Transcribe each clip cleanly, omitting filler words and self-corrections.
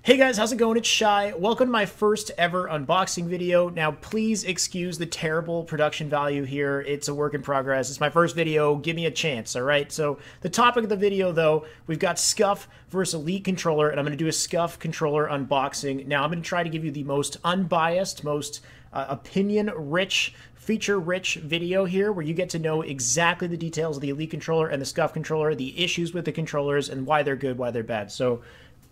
Hey guys, how's it going? It's Shy. Welcome to my first ever unboxing video. Now, please excuse the terrible production value here. It's a work in progress. It's my first video. Give me a chance, all right? So the topic of the video, though, we've got SCUF versus Elite controller, and I'm going to do a SCUF controller unboxing. Now, I'm going to try to give you the most unbiased, most opinion-rich, feature-rich video here where you get to know exactly the details of the Elite controller and the SCUF controller, the issues with the controllers, and why they're good, why they're bad. So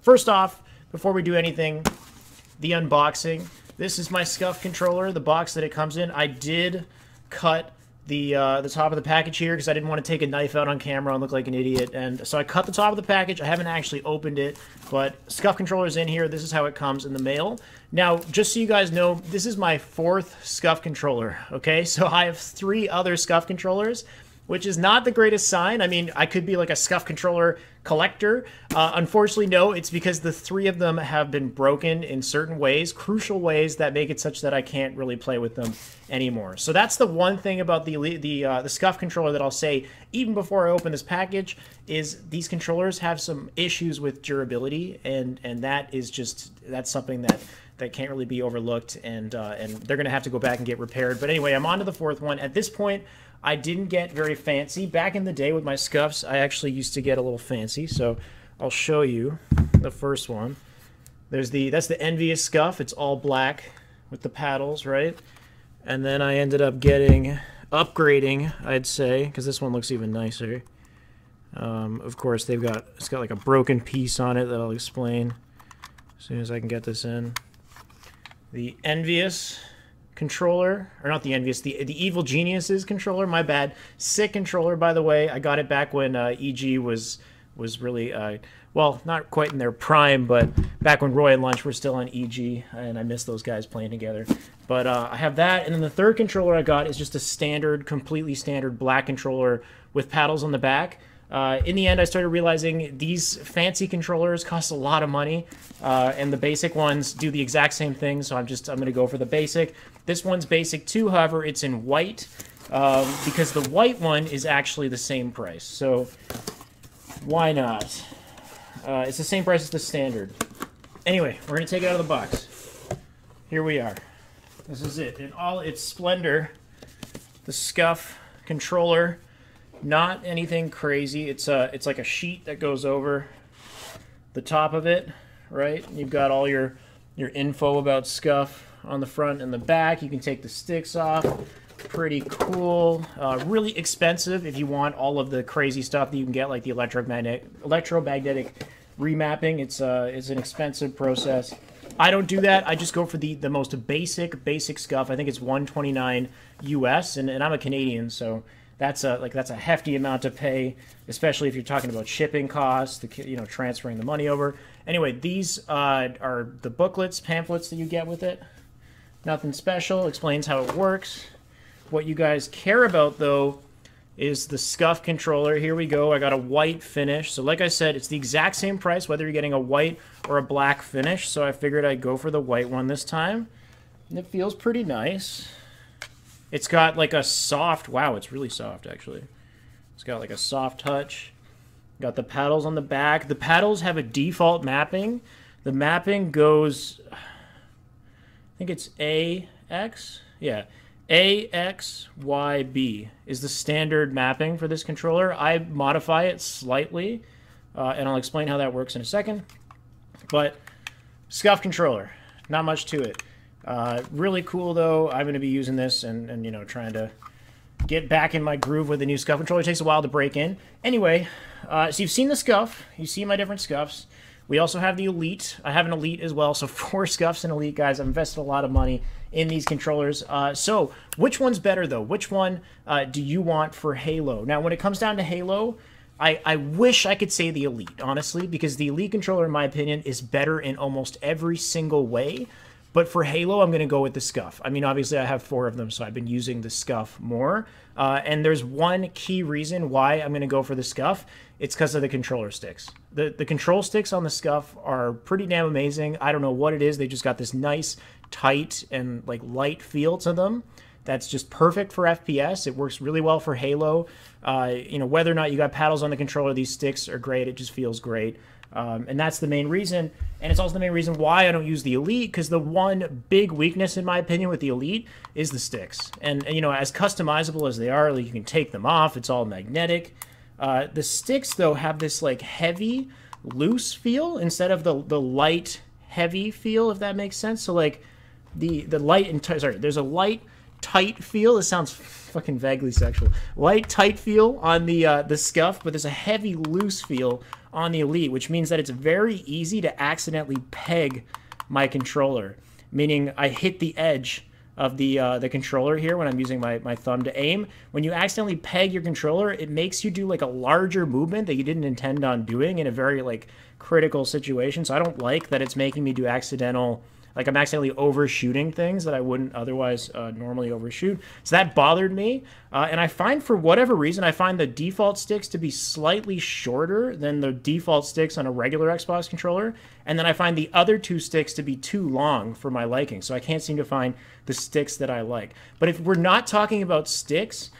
first off, before we do anything, the unboxing. This is my SCUF controller, the box that it comes in. I did cut the top of the package here because I didn't want to take a knife out on camera and look like an idiot. And so I cut the top of the package. I haven't actually opened it, but SCUF controller's in here. This is how it comes in the mail. Now, just so you guys know, this is my fourth SCUF controller, okay? So I have 3 other SCUF controllers, which is not the greatest sign. I mean, I could be like a SCUF controller collector. Unfortunately, no, it's because the 3 of them have been broken in certain ways, crucial ways that make it such that I can't really play with them anymore. So that's the one thing about the SCUF controller that I'll say, even before I open this package, is these controllers have some issues with durability, and that is just, that's something that can't really be overlooked, and they're gonna have to go back and get repaired. But anyway, I'm on to the 4th one. At this point, I didn't get very fancy. Back in the day with my SCUFs, I actually used to get a little fancy, so I'll show you the first one. That's the Envious SCUF. It's all black with the paddles, right? And then I ended up upgrading, I'd say, because this one looks even nicer. Of course, it's got like a broken piece on it that I'll explain as soon as I can get this in. The Envious controller, or not the Envious, the Evil Geniuses controller, my bad. Sick controller, by the way. I got it back when EG was really, well, not quite in their prime, but back when Roy and Lunch were still on EG, and I miss those guys playing together. But I have that, and then the 3rd controller I got is just a standard, completely standard black controller with paddles on the back. In the end, I started realizing these fancy controllers cost a lot of money, and the basic ones do the exact same thing, so I'm going to go for the basic. This one's basic too, however, it's in white, because the white one is actually the same price, so why not? It's the same price as the standard. Anyway, we're going to take it out of the box. Here we are. This is it. In all its splendor, the SCUF controller. Not anything crazy. It's like a sheet that goes over the top of it, right? You've got all your info about SCUF on the front and the back. You can take the sticks off. Pretty cool. Really expensive if you want all of the crazy stuff that you can get, like the electromagnetic remapping. It's an expensive process. I don't do that. I just go for the most basic SCUF. I think it's $129 US, and I'm a Canadian, so that's a hefty amount to pay, especially if you're talking about shipping costs, transferring the money over. Anyway, these are the pamphlets that you get with it. Nothing special. Explains how it works. What you guys care about, though, is the SCUF controller. Here we go. I got a white finish. So like I said, it's the exact same price, whether you're getting a white or a black finish. So I figured I'd go for the white one this time. And it feels pretty nice. It's got like a soft, wow, it's really soft actually. It's got like a soft touch. Got the paddles on the back. The paddles have a default mapping. The mapping goes, I think it's AX? Yeah, AXYB is the standard mapping for this controller. I modify it slightly, and I'll explain how that works in a second. But SCUF controller, not much to it. Really cool though. I'm going to be using this and trying to get back in my groove with the new SCUF controller. It takes a while to break in. Anyway, so you've seen the SCUF. You see my different SCUFs. We also have the Elite. I have an Elite as well, so 4 SCUFs and Elite, guys. I've invested a lot of money in these controllers. So which one's better though? Which one do you want for Halo? Now, when it comes down to Halo, I wish I could say the Elite, honestly, because the Elite controller, in my opinion, is better in almost every single way. But for Halo, I'm going to go with the SCUF. I mean, obviously, I have 4 of them, so I've been using the SCUF more. And there's one key reason why I'm going to go for the SCUF. It's because of the controller sticks. The control sticks on the SCUF are pretty damn amazing. I don't know what it is. They just got this nice, tight, and like light feel to them. That's just perfect for FPS. It works really well for Halo. Whether or not you got paddles on the controller, these sticks are great. It just feels great. And that's the main reason. And it's also the main reason why I don't use the Elite, because the one big weakness, in my opinion, with the Elite is the sticks. And you know, as customizable as they are, like, you can take them off. It's all magnetic. The sticks, though, have this, like, heavy, loose feel instead of the light, heavy feel, if that makes sense. So, like, the light and... Sorry, there's a light, tight feel. This sounds fucking vaguely sexual. Light, tight feel on the SCUF, but there's a heavy, loose feel on the Elite, which means that it's very easy to accidentally peg my controller, meaning I hit the edge of the controller here when I'm using my thumb to aim. When you accidentally peg your controller, it makes you do like a larger movement that you didn't intend on doing in a very like critical situation. So I don't like that it's making me do accidental, like I'm accidentally overshooting things that I wouldn't otherwise normally overshoot. So that bothered me. And I find, for whatever reason, I find the default sticks to be slightly shorter than the default sticks on a regular Xbox controller. And then I find the other two sticks to be too long for my liking. So I can't seem to find the sticks that I like. But if we're not talking about sticks,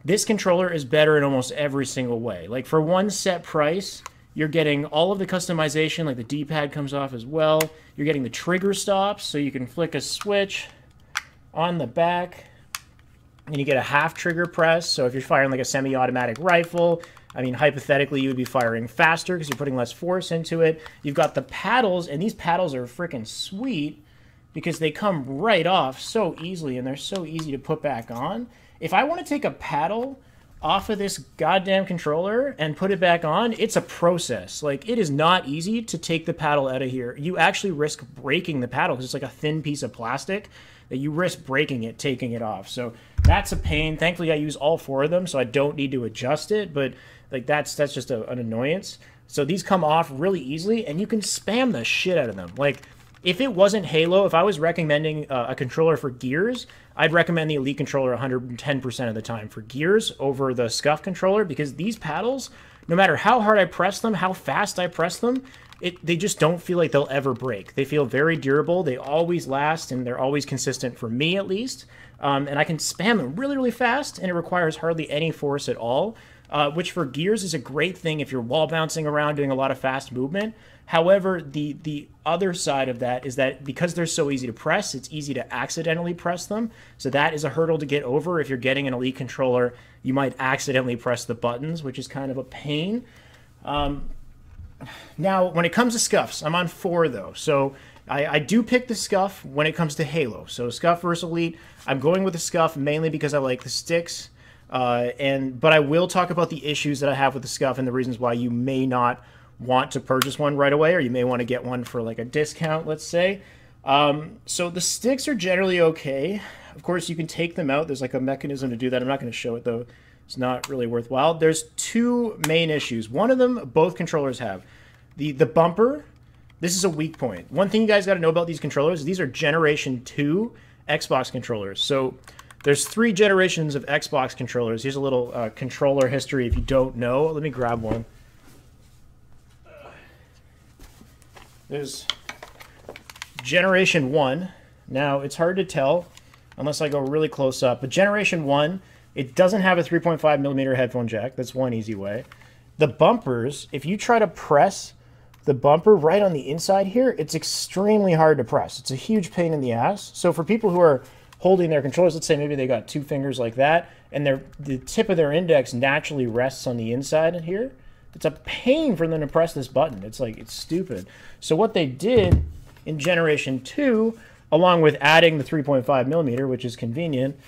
this controller is better in almost every single way. Like, for one set price, you're getting all of the customization, like the D-pad comes off as well. You're getting the trigger stops, so you can flick a switch on the back, and you get a half trigger press. So if you're firing like a semi-automatic rifle, I mean, hypothetically, you would be firing faster because you're putting less force into it. You've got the paddles, and these paddles are freaking sweet because they come right off so easily, and they're so easy to put back on. If I want to take a paddle off of this goddamn controller and put it back on, it's a process. Like, it is not easy to take the paddle out of here. You actually risk breaking the paddle because it's like a thin piece of plastic that you risk breaking it, taking it off. So that's a pain. Thankfully, I use all four of them, so I don't need to adjust it, but like that's just an annoyance. So these come off really easily, and you can spam the shit out of them. Like, if it wasn't Halo, if I was recommending a controller for Gears, I'd recommend the Elite controller 110% of the time for Gears over the SCUF controller, because these paddles, no matter how hard I press them, how fast I press them, they just don't feel like they'll ever break. They feel very durable, they always last, and they're always consistent, for me at least. And I can spam them really, really fast, and it requires hardly any force at all, which for Gears is a great thing if you're wall bouncing around doing a lot of fast movement. However, the other side of that is that because they're so easy to press, it's easy to accidentally press them. So that is a hurdle to get over. If you're getting an Elite controller, you might accidentally press the buttons, which is kind of a pain. Now, when it comes to SCUFs, I'm on 4, though. So I do pick the SCUF when it comes to Halo. So SCUF versus Elite, I'm going with the SCUF mainly because I like the sticks. But I will talk about the issues that I have with the SCUF and the reasons why you may not want to purchase one right away, or you may want to get one for like a discount, let's say. So the sticks are generally okay. Of course, you can take them out. There's like a mechanism to do that. I'm not going to show it, though. It's not really worthwhile. There's 2 main issues. One of them, both controllers have. The bumper, this is a weak point. One thing you guys got to know about these controllers, these are Generation 2 Xbox controllers. So there's 3 generations of Xbox controllers. Here's a little controller history if you don't know. Let me grab one. There's Generation 1. Now, it's hard to tell unless I go really close up. But Generation 1, it doesn't have a 3.5mm headphone jack. That's one easy way. The bumpers, if you try to press the bumper right on the inside here, it's extremely hard to press. It's a huge pain in the ass. So for people who are holding their controllers, let's say maybe they got 2 fingers like that, and the tip of their index naturally rests on the inside here, it's a pain for them to press this button. It's like, it's stupid. So what they did in Generation 2, along with adding the 3.5mm, which is convenient,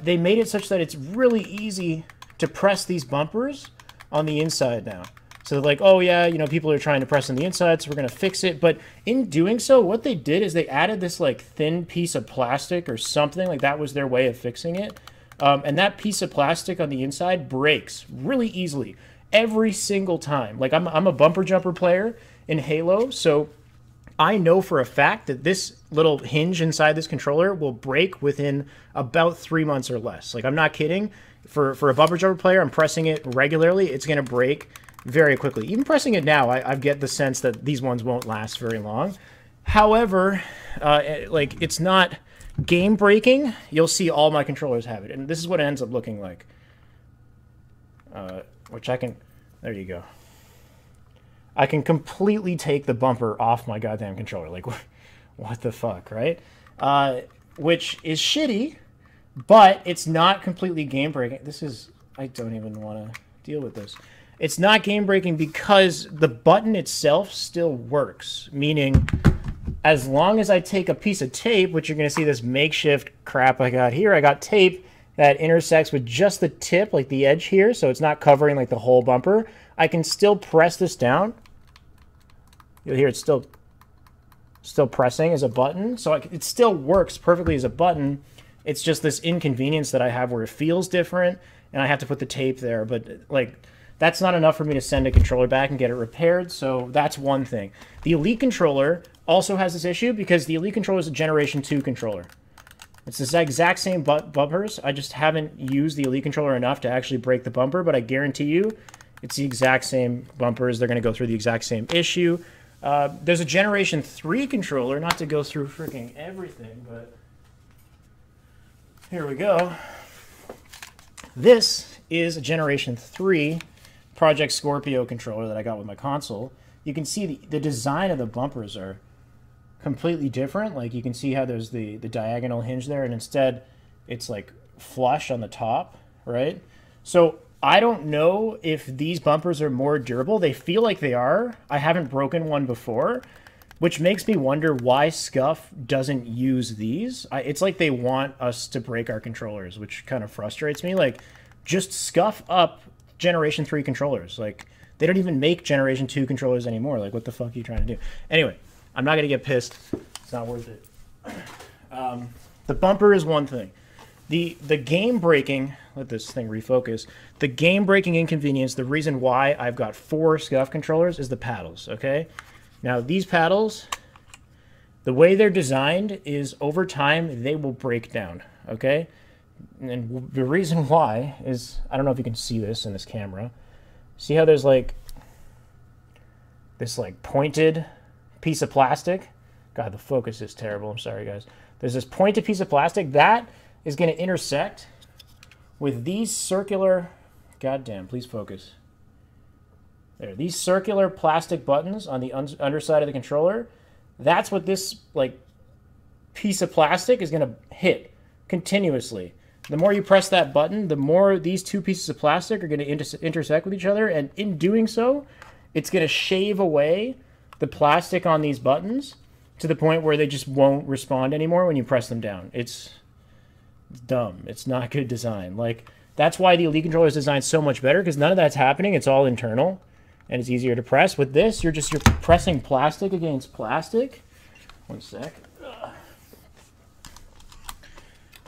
they made it such that it's really easy to press these bumpers on the inside now. So they're like, oh yeah, you know, people are trying to press on the inside, so we're going to fix it. But in doing so, what they did is they added this like thin piece of plastic or something, like that was their way of fixing it. And that piece of plastic on the inside breaks really easily every single time. Like I'm a bumper jumper player in Halo, so I know for a fact that this little hinge inside this controller will break within about 3 months or less. Like, I'm not kidding. For a bumper jumper player, I'm pressing it regularly. It's going to break very quickly. Even pressing it now, I get the sense that these ones won't last very long. However, like, it's not game breaking. You'll see all my controllers have it. And this is what it ends up looking like. Which I can... There you go. I can completely take the bumper off my goddamn controller. Like, what the fuck, right? Which is shitty, but it's not completely game-breaking. I don't even want to deal with this. It's not game-breaking because the button itself still works, meaning as long as I take a piece of tape, which you're going to see this makeshift crap I got here, I got tape that intersects with just the tip, like the edge here, so it's not covering like the whole bumper. I can still press this down. You'll hear it's still pressing as a button, so it still works perfectly as a button. It's just this inconvenience that I have where it feels different, and I have to put the tape there, but like that's not enough for me to send a controller back and get it repaired, so that's one thing. The Elite controller also has this issue because the Elite controller is a Generation 2 controller. It's the exact same bumpers. I just haven't used the Elite controller enough to actually break the bumper, but I guarantee you it's the exact same bumpers. They're going to go through the exact same issue. There's a Generation 3 controller, not to go through freaking everything, but here we go. This is a Generation 3 Project Scorpio controller that I got with my console. You can see the design of the bumpers are completely different. Like you can see how there's the diagonal hinge there, and instead it's like flush on the top, right? So I don't know if these bumpers are more durable. They feel like they are. I haven't broken one before, which makes me wonder why SCUF doesn't use these. It's like they want us to break our controllers, which kind of frustrates me. Like, just scuff up Generation 3 controllers. Like, they don't even make Generation 2 controllers anymore. Like, what the fuck are you trying to do? Anyway, I'm not going to get pissed. It's not worth it. The bumper is one thing. The game-breaking, let this thing refocus, the game-breaking inconvenience, the reason why I've got 4 SCUF controllers is the paddles, okay? Now, these paddles, the way they're designed is over time, they will break down, okay? And the reason why is, I don't know if you can see this in this camera. See how there's like this like pointed piece of plastic? God, the focus is terrible. I'm sorry, guys. There's this pointed piece of plastic that is going to intersect with these circular, goddamn, please focus. There, these circular plastic buttons on the underside of the controller. That's what this like piece of plastic is going to hit continuously. The more you press that button, the more these two pieces of plastic are going to intersect with each other, and in doing so, it's going to shave away the plastic on these buttons to the point where they just won't respond anymore when you press them down. It's dumb. It's not good design. Like, that's why the Elite controller is designed so much better, because none of that's happening. It's all internal, and it's easier to press. With this, you're pressing plastic against plastic. One sec.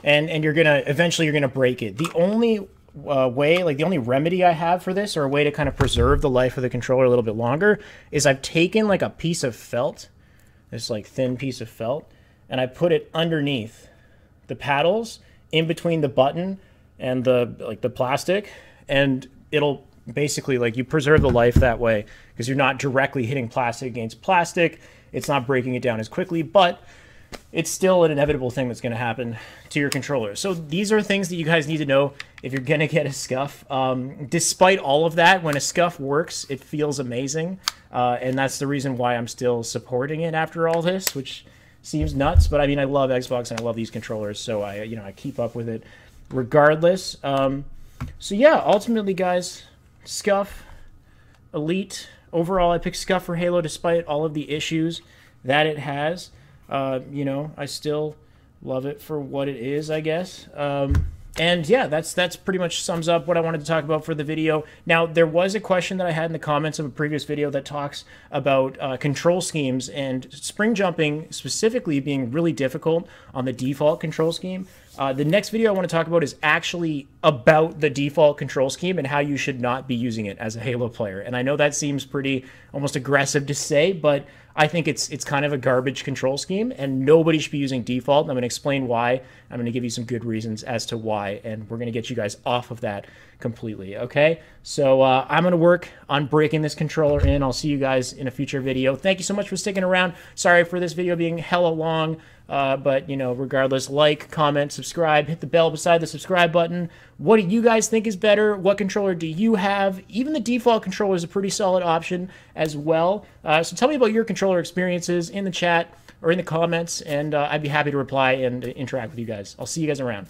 And you're gonna eventually break it. The only way, like the only remedy I have for this, or a way to kind of preserve the life of the controller a little bit longer, is I've taken like a piece of felt, this like thin piece of felt, and I put it underneath the paddles, in between the button and the plastic, and it'll basically, like, you preserve the life that way because you're not directly hitting plastic against plastic. It's not breaking it down as quickly, but it's still an inevitable thing that's going to happen to your controller. So these are things that you guys need to know if you're going to get a SCUF. Despite all of that, when a SCUF works, it feels amazing. And that's the reason why I'm still supporting it after all this, which seems nuts. But I mean, I love Xbox and I love these controllers, so I keep up with it regardless. So yeah, ultimately, guys, SCUF, Elite. Overall, I picked SCUF for Halo despite all of the issues that it has. I still love it for what it is, I guess. And yeah, that's pretty much sums up what I wanted to talk about for the video. Now, there was a question that I had in the comments of a previous video that talks about control schemes and spring jumping specifically being really difficult on the default control scheme. The next video I want to talk about is actually about the default control scheme and how you should not be using it as a Halo player. And I know that seems pretty almost aggressive to say, but I think it's kind of a garbage control scheme, and nobody should be using default. And I'm going to explain why. I'm going to give you some good reasons as to why, and we're going to get you guys off of that completely, okay? So I'm going to work on breaking this controller in. I'll see you guys in a future video. Thank you so much for sticking around. Sorry for this video being hella long, but, you know, regardless, like, comment, subscribe, hit the bell beside the subscribe button. What do you guys think is better? What controller do you have? Even the default controller is a pretty solid option as well. So tell me about your controller experiences in the chat or in the comments, and I'd be happy to reply and interact with you guys. I'll see you guys around.